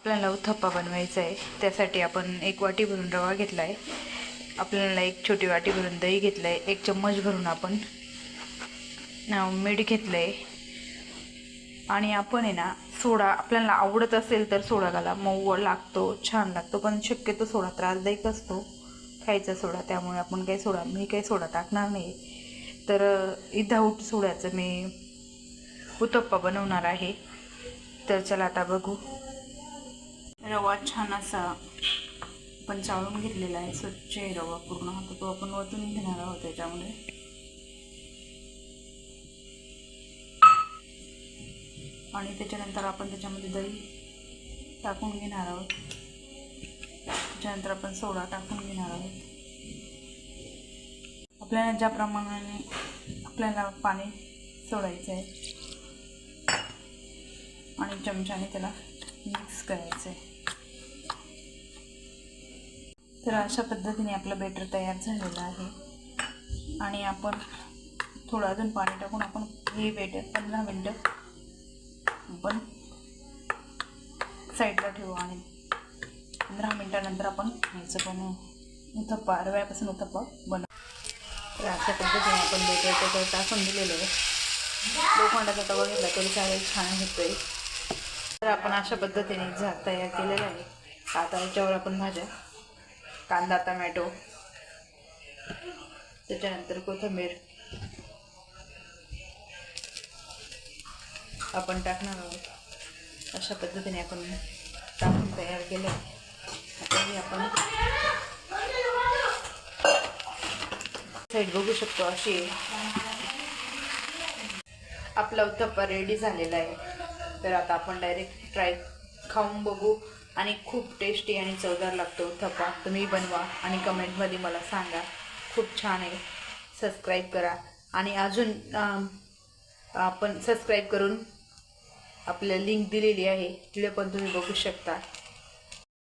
आपल्याला उत्तप्पा बनवायचा आहे। त्यासाठी आपण 1 वाटी भरून रवा घेतला आहे, आपल्याला 1 छोटी वाटी भरून दही घेतलं आहे, 1 चम्मच भरून आपण मीठ घेतलं आहे आणि आपण आहे ना सोडा, आपल्याला आवडत असेल तर सोडा घाला, मऊ लागतो, छान लागतो, पण शक्यतो सोडा त्रासदायक असतो खायचा सोडा, त्यामुळे आपण मी काही सोडा टाकणार नाही। तर विदाऊट सोड्याचं मी उत्तप्पा बनवणार आहे। तर चला आता बघू। रवा छान असा पण चाळून घेतलेला आहे, स्वच्छ आहे रवा पूर्ण, आता तो आपण वतून घेणार आहोत त्याच्यामध्ये। आणि त्याच्यानंतर आपण त्याच्यामध्ये दही टाकून घेणार आहोत, त्याच्यानंतर आपण सोडा टाकून घेणार आहोत। आपल्याला ज्या प्रमाणाने आपल्याला पाणी सोडायचं आहे आणि चमच्याने त्याला मिक्स करायचं आहे। तर अशा पद्धतीने आपलं बॅटर तयार झालेलं आहे आणि आपण थोडं अजून पाणी टाकून आपण हे बॅटर 15 मिनिटं आपण साईडला ठेवू आणि 15 मिनिटानंतर आपण ह्याचं बनवू उत्तप्पा, रव्यापासून उत्तप्पा बनवू। तर अशा पद्धतीने आपण बॅटर त्याच्यावर टाकून दिलेलं आहे, लोखंडाचा तवा घेतला तरी चालेल, छान होतोय। तर आपण अशा पद्धतीने झाक तयार केलेलं आहे। आता याच्यावर आपण भाज्या, कांदा, टोमॅटो, त्याच्यानंतर कोथिंबीर आपण टाकणार आहोत। अशा पद्धतीने आपण टाकून तयार केलं। आता हे आपण साईड बघू शकतो, अशी आपला उत्तप्पा रेडी झालेला आहे। तर आता आपण डायरेक्ट खाऊन बघू आणि खूप टेस्टी आणि चवदार लागतो उत्तप्पा। तुम्ही बनवा आणि कमेंटमध्ये मला सांगा, खूप छान आहे। सबस्क्राईब करा आणि अजून आपण सबस्क्राईब करून आपल्या लिंक दिलेली आहे, तिला पण तुम्ही बघू शकता।